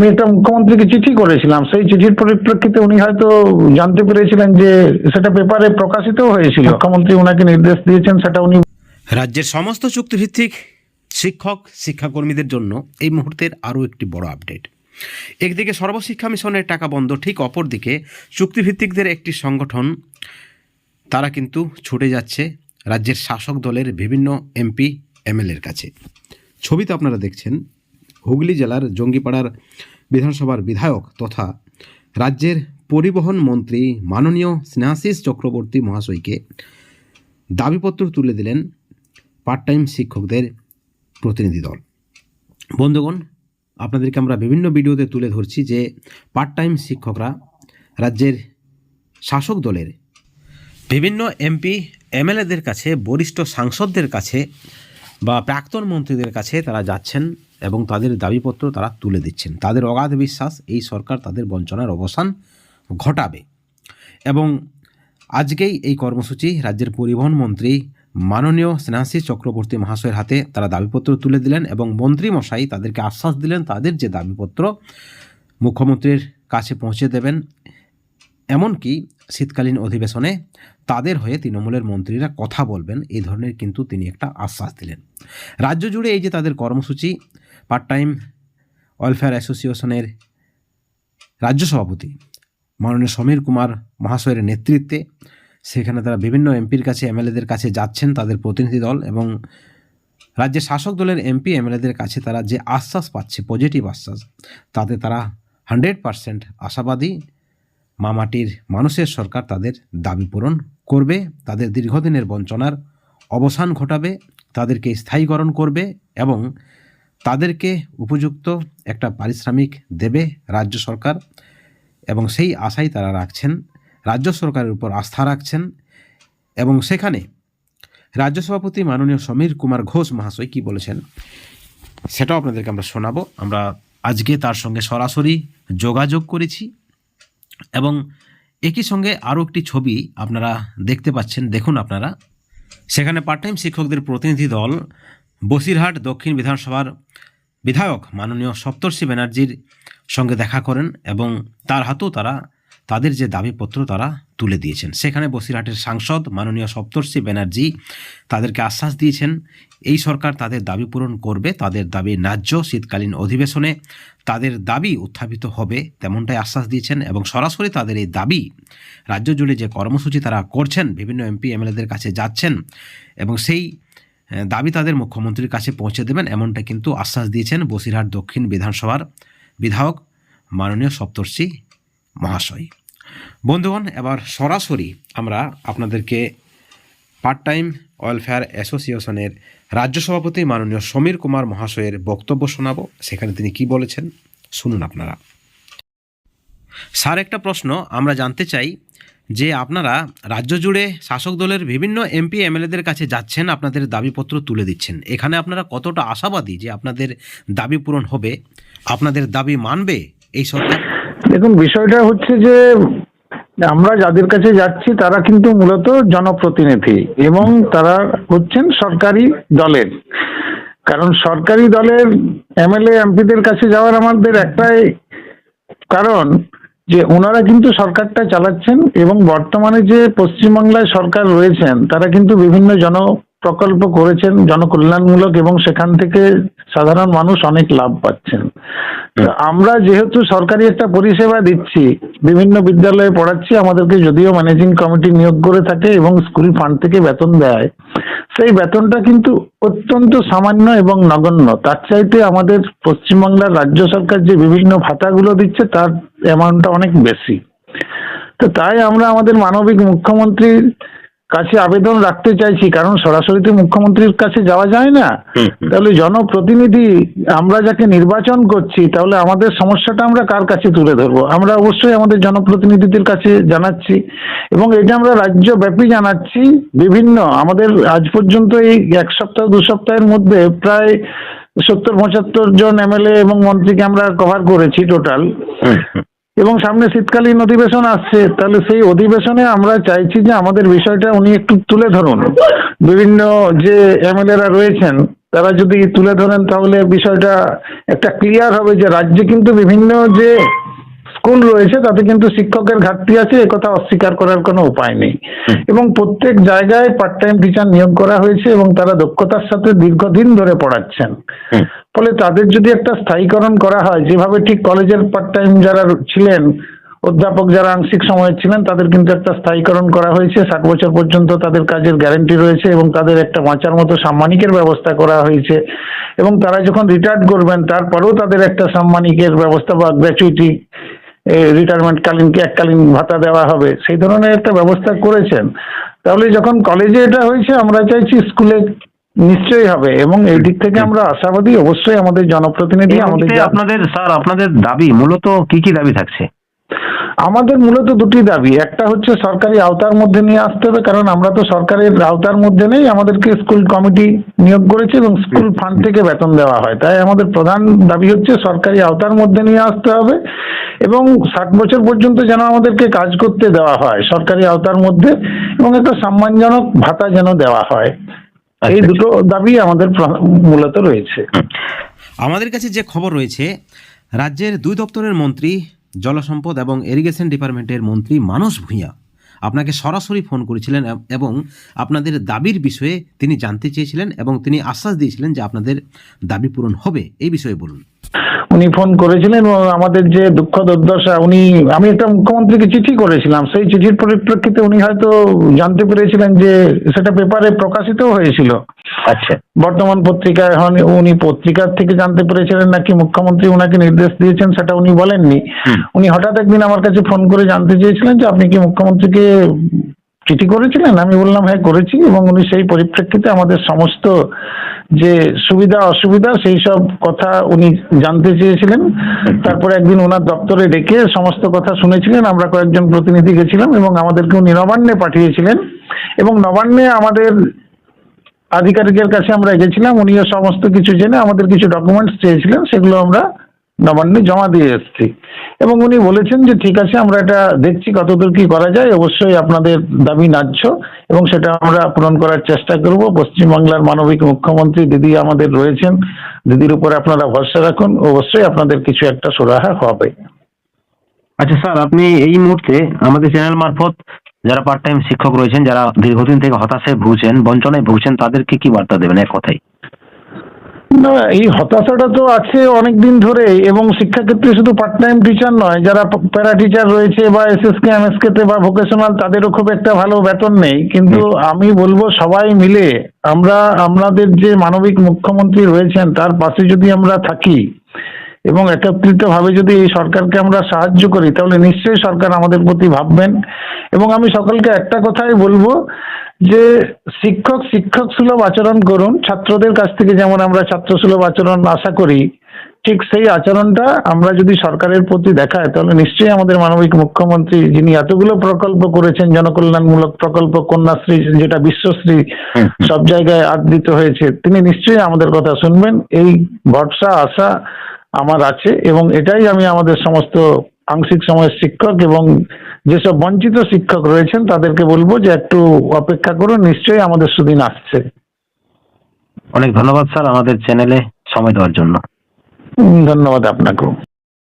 আমি একটা মুখ্যমন্ত্রীকে চিঠি করেছিলাম, সেই চিঠির পরিপ্রেক্ষিতে উনি হয়তো জানতে পেরেছিলেন যে সেটা পেপারে প্রকাশিত হয়েছিল। মুখ্যমন্ত্রী ওনাকে নির্দেশ দিয়েছেন, সেটা উনি। রাজ্যের সমস্ত চুক্তিভিত্তিক শিক্ষক শিক্ষাকর্মীদের জন্য এই মুহূর্তের আরও একটি বড় আপডেট। একদিকে সর্বশিক্ষা মিশনের টাকা বন্ধ, ঠিক অপরদিকে চুক্তিভিত্তিকদের একটি সংগঠন তারা কিন্তু ছুটে যাচ্ছে রাজ্যের শাসক দলের বিভিন্ন এমপি এমএলএর কাছে। ছবিতে আপনারা দেখছেন হুগলি জেলার জঙ্গিপাড়ার বিধানসভার বিধায়ক তথা রাজ্যের পরিবহন মন্ত্রী মাননীয় স্নেহাশিস চক্রবর্তী মহাশয়কে দাবিপত্র তুলে দিলেন পার্ট টাইম শিক্ষকদের প্রতিনিধি দল। বন্ধুগণ, আপনাদেরকে আমরা বিভিন্ন ভিডিওতে তুলে ধরছি যে পার্ট টাইম শিক্ষকরা রাজ্যের শাসক দলের বিভিন্ন এমপি এমএলএদের কাছে, বরিষ্ঠ সাংসদদের কাছে বা প্রাক্তন মন্ত্রীদের কাছে তারা যাচ্ছেন এবং তাদের দাবিপত্র তারা তুলে দিচ্ছেন। তাদের অগাধ বিশ্বাস এই সরকার তাদের বঞ্চনার অবসান ঘটাবে এবং আজকেই এই কর্মসূচি রাজ্যের পরিবহন মন্ত্রী মাননীয় স্নেহাশিস চক্রবর্তী মহাশয়ের হাতে তারা দাবিপত্র তুলে দিলেন এবং মন্ত্রী মশাই তাদেরকে আশ্বাস দিলেন তাদের যে দাবিপত্র মুখ্যমন্ত্রীর কাছে পৌঁছে দেবেন। এমনকি শীতকালীন অধিবেশনে তাদের হয়ে তৃণমূলের মন্ত্রীরা কথা বলবেন, এই ধরনের কিন্তু তিনি একটা আশ্বাস দিলেন। রাজ্য জুড়ে এই যে তাদের কর্মসূচি, পার্ট টাইম ওয়েলফেয়ার অ্যাসোসিয়েশনের রাজ্য সভাপতি মাননীয় সমীর কুমার মহাশয়ের নেতৃত্বে সেখানে তারা বিভিন্ন এমপির কাছে, এমএলএদের কাছে যাচ্ছেন তাদের প্রতিনিধি দল এবং রাজ্যের শাসক দলের এমপি এমএলএদের কাছে তারা যে আশ্বাস পাচ্ছে, পজিটিভ আশ্বাস, তাতে তারা 100% আশাবাদী মামাটির মানুষের সরকার তাদের দাবি পূরণ করবে, তাদের দীর্ঘদিনের বঞ্চনার অবসান ঘটাবে, তাদেরকে স্থায়ীকরণ করবে এবং তাদেরকে উপযুক্ত একটা পারিশ্রমিক দেবে রাজ্য সরকার। এবং সেই আশাই তারা রাখছেন, রাজ্য সরকারের উপর আস্থা রাখছেন। এবং সেখানে রাজ্য সভাপতি মাননীয় সমীর কুমার ঘোষ মহাশয় কী বলেছেন সেটাও আপনাদেরকে আমরা শোনাবো। আমরা আজকে তার সঙ্গে সরাসরি যোগাযোগ করেছি এবং একই সঙ্গে আরও একটি ছবি আপনারা দেখতে পাচ্ছেন, দেখুন আপনারা। সেখানে পার্ট টাইম শিক্ষকদের প্রতিনিধি দল বসিরহাট দক্ষিণ বিধানসভার বিধায়ক মাননীয় সপ্তর্ষি ব্যানার্জির সঙ্গে দেখা করেন এবং তার হাতেও তারা তাদের যে দাবিপত্র তারা তুলে দিয়েছেন। সেখানে বসিরহাটের সাংসদ মাননীয় সপ্তর্ষি ব্যানার্জি তাদেরকে আশ্বাস দিয়েছেন এই সরকার তাদের দাবি পূরণ করবে, তাদের দাবি ন্যায্য, শীতকালীন অধিবেশনে তাদের দাবি উত্থাপিত হবে তেমনটাই আশ্বাস দিয়েছেন এবং সরাসরি তাদের এই দাবি রাজ্য জুড়ে যে কর্মসূচি তারা করছেন, বিভিন্ন এমপি এমএলএদের কাছে যাচ্ছেন এবং সেই দাবি তাদের মুখ্যমন্ত্রীর কাছে পৌঁছে দেবেন, এমনটা কিন্তু আশ্বাস দিয়েছেন বসিরহাট দক্ষিণ বিধানসভার বিধায়ক মাননীয় সপ্তর্ষি মহাশয়। বন্ধুগণ, এবার সরাসরি আমরা আপনাদেরকে পার্ট টাইম ওয়েলফেয়ার অ্যাসোসিয়েশনের রাজ্য সভাপতি মাননীয় সমীর কুমার মহাশয়ের বক্তব্য শোনাবো। সেখানে তিনি কি বলেছেন শুনুন আপনারা। স্যার, একটা প্রশ্ন আমরা জানতে চাই যে আপনারা রাজ্য জুড়ে শাসক দলের বিভিন্ন এমপি এমএলএদের কাছে যাচ্ছেন, আপনাদের দাবিপত্র তুলে দিচ্ছেন, এখানে আপনারা কতটা আশাবাদী যে আপনাদের দাবি পূরণ হবে, আপনাদের দাবি মানবে এই সরকার? দেখুন, বিষয়টা হচ্ছে যে আমরা যাদের কাছে যাচ্ছি তারা কিন্তু মূলত জনপ্রতিনিধি এবং তারা হচ্ছেন সরকারি দলের। কারণ সরকারি দলের এমএলএ এমপিদের কাছে যাওয়ার আমাদের একটাই কারণ যে ওনারা কিন্তু সরকারটা চালাচ্ছেন এবং বর্তমানে যে পশ্চিমবাংলায় সরকার রয়েছেন তারা কিন্তু বিভিন্ন প্রকল্প করেছেন জনকল্যাণমূলক এবং সেখান থেকে সাধারণ মানুষ অনেক লাভ পাচ্ছেন। আমরা যেহেতু সরকারি একটা পরিষেবা দিচ্ছি, বিভিন্ন বিদ্যালয়ে পড়াচ্ছি, আমাদেরকে যদিও ম্যানেজিং কমিটি নিয়োগ করে থাকে এবং স্কুল ফান্ড থেকে বেতন দেয়, সেই বেতনটা কিন্তু অত্যন্ত সামান্য এবং নগণ্য। তার চাইতে আমাদের পশ্চিমবাংলার রাজ্য সরকার যে বিভিন্ন ভাতাগুলো দিচ্ছে তার অ্যামাউন্টটা অনেক বেশি। তো তাই আমরা আমাদের মানবিক মুখ্যমন্ত্রীর কাছে আবেদন রাখতে চাইছি, কারণ সরাসরি তো মুখ্যমন্ত্রীর কাছে যাওয়া যায় না। তাহলে জনপ্রতিনিধি আমরা যাকে নির্বাচন করছি, তাহলে আমাদের সমস্যাটা আমরা কার কাছে তুলে ধরবো? আমরা অবশ্যই আমাদের জনপ্রতিনিধিদের কাছে জানাচ্ছি এবং এটা আমরা রাজ্যব্যাপী জানাচ্ছি। বিভিন্ন আমাদের আজ পর্যন্ত এই 1 সপ্তাহ 2 সপ্তাহের মধ্যে প্রায় 70-75 জন এমএলএ এবং মন্ত্রীকে আমরা কভার করেছি টোটাল। এবং সামনে শীতকালীন অধিবেশন আসছে, তাহলে সেই অধিবেশনে আমরা চাইছি যে আমাদের বিষয়টা উনি একটু তুলে ধরুন। বিভিন্ন যে এমএলএরা রয়েছেন তারা যদি তুলে ধরেন তাহলে বিষয়টা একটা ক্লিয়ার হবে যে রাজ্যে কিন্তু বিভিন্ন যে স্কুল রয়েছে তাতে কিন্তু শিক্ষকের ঘাটতি আছে, একথা অস্বীকার করার কোনো উপায় নেই। এবং প্রত্যেক জায়গায় পার্ট টাইম টিচার নিয়োগ করা হয়েছে এবং তারা দক্ষতার সাথে দীর্ঘদিন ধরে পড়াচ্ছেন। ফলে তাদের যদি একটা স্থায়ীকরণ করা হয়, যেভাবে ঠিক কলেজের পার্ট টাইম যারা ছিলেন অধ্যাপক যারা আংশিক সময়ে ছিলেন তাদের কিন্তু একটা স্থায়ীকরণ করা হয়েছে, 60 বছর পর্যন্ত তাদের কাজের গ্যারান্টি রয়েছে এবং তাদের একটা বাঁচার মতো সাম্মানিকের ব্যবস্থা করা হয়েছে। এবং তারা যখন রিটায়ার্ড করবেন তারপরেও তাদের একটা সাম্মানিকের ব্যবস্থা বা গ্র্যাচুইটি রিটায়ারমেন্ট কালীন এককালীন ভাতা দেওয়া হবে, সেই ধরনের একটা ব্যবস্থা করেছেন। তাহলে যখন কলেজে এটা হয়েছে আমরা চাইছি স্কুলে নিশ্চয়ই হবে এবং এই দিক থেকে আমরা আশাবাদী। অবশ্যই আমাদের জনপ্রতিনিধি আমাদের আপনাদের স্যার আপনাদের দাবি মূলত কি কি দাবি থাকছে? আমাদের মূলত দুটি দাবি, একটা হচ্ছে সরকারি আওতার মধ্যে নিয়ে আসতে হবে, কারণ আমরা তো সরকারের আওতার মধ্যে নেই, আমাদেরকে স্কুল কমিটি নিয়োগ করেছে এবং স্কুল ফান্ড থেকে বেতন দেওয়া হয়। তাই আমাদের প্রধান দাবি হচ্ছে সরকারি আওতার মধ্যে নিয়ে আসতে হবে এবং 60 বছর পর্যন্ত যেন আমাদেরকে কাজ করতে দেওয়া হয় সরকারি আওতার মধ্যে এবং একটা সম্মানজনক ভাতা যেন দেওয়া হয়। এই দুটো দাবি আমাদের মূলত রয়েছে। আমাদের কাছে যে খবর রয়েছে, রাজ্যের 2 দপ্তরের মন্ত্রী, জলসম্পদ এবং ইরিগেশন ডিপার্টমেন্টের মন্ত্রী মানস ভূঁইয়া আপনাকে সরাসরি ফোন করেছিলেন এবং আপনাদের দাবির বিষয়ে তিনি জানতে চেয়েছিলেন এবং তিনি আশ্বাস দিয়েছিলেন যে আপনাদের দাবি পূরণ হবে। এই বিষয়ে বলুন। উনি ফোন করেছিলেন এবং আমাদের যে দুঃখ দুর্দশা, আমি একটা মুখ্যমন্ত্রীকে চিঠি করেছিলাম, সেই চিঠির পরিপ্রেক্ষিতে উনি হয়তো জানতে পেরেছিলেন যে সেটা পেপারে প্রকাশিত হয়েছিল। আচ্ছা, বর্তমান পত্রিকায় উনি পত্রিকার থেকে জানতে পেরেছিলেন নাকি মুখ্যমন্ত্রী ওনাকে নির্দেশ দিয়েছেন সেটা উনি বলেননি। উনি হঠাৎ একদিন আমার কাছে ফোন করে জানতে চেয়েছিলেন যে আপনি কি মুখ্যমন্ত্রীকে চিঠি করেছিলেন? আমি বললাম হ্যাঁ করেছি এবং উনি সেই পরিপ্রেক্ষিতে আমাদের সমস্ত যে সুবিধা অসুবিধা সেই সব কথা উনি জানতে চেয়েছিলেন। তারপরে একদিন ওনার দপ্তরে ডেকে সমস্ত কথা শুনেছিলেন। আমরা কয়েকজন প্রতিনিধি গেছিলাম এবং আমাদেরকে উনি নবান্নে পাঠিয়েছিলেন এবং নবান্নে আমাদের আধিকারিকের কাছে আমরা গেছিলাম। উনিও সমস্ত কিছু জেনে আমাদের কিছু ডকুমেন্টস চেয়েছিলেন, সেগুলো আমরা নবান্নে জমা দিয়ে এসেছি এবং উনি বলেছেন যে ঠিক আছে আমরা এটা দেখছি কতদূর কি করা যায়, অবশ্যই আপনাদের দাবি ন্যায্য এবং সেটা আমরা পূরণ করার চেষ্টা করব। পশ্চিমবাংলার মানবিক মুখ্যমন্ত্রী দিদি আমাদের রয়েছেন, দিদির উপরে আপনারা ভরসা রাখুন, অবশ্যই আপনাদের কিছু একটা সুরাহা হবে। আচ্ছা স্যার, আপনি এই মুহূর্তে আমাদের চ্যানেল মারফত যারা পার্ট টাইম শিক্ষক রয়েছেন, যারা দীর্ঘদিন থেকে হতাশায় ভুগছেন, বঞ্চনায় ভুগছেন, তাদেরকে কি বার্তা দেবেন এক কথায়? না, এই হতাশাটা তো আছে অনেক দিন ধরে এবং শিক্ষাক্ষেত্রে শুধু পার্ট টাইম টিচার নয়, যারা প্যারা টিচার রয়েছে বা এসএসকে এমএসকে তে বা ভোকেশনাল তাদেরও খুব একটা ভালো বেতন নেই। কিন্তু আমি বলবো সবাই মিলে আমরা আমাদের যে মানবিক মুখ্যমন্ত্রী রয়েছেন তার পাশে যদি আমরা থাকি এবং একত্রিতভাবে যদি এই সরকারকে আমরা সাহায্য করি তাহলে নিশ্চয়ই সরকার আমাদের প্রতি ভাববেন। এবং আমি সকলকে একটা কথাই বলবো যে শিক্ষক সুলভ আচরণ করুন। ছাত্রদের কাছ থেকে যেমন আমরা ছাত্র সুলভ আচরণ আশা করি, ঠিক সেই আচরণটা আমরা যদি সরকারের প্রতি দেখায় তাহলে নিশ্চয়ই আমাদের মানবিক মুখ্যমন্ত্রী, যিনি এতগুলো প্রকল্প করেছেন, জনকল্যাণমূলক প্রকল্প, কন্যাশ্রী যেটা বিশ্বশ্রী সব জায়গায় আদৃত হয়েছে, তিনি নিশ্চয়ই আমাদের কথা শুনবেন। এই ভরসা আশা আমার আছে এবং এটাই আমি আমাদের সমস্ত আংশিক সময়ের শিক্ষক এবং যেসব বঞ্চিত শিক্ষক রয়েছেন তাদেরকে বলবো যে একটু অপেক্ষা করুন, নিশ্চয়ই আমাদের সুদিন আসছে। অনেক ধন্যবাদ স্যার আমাদের চ্যানেলে সময় দেওয়ার জন্য। ধন্যবাদ আপনাকেও।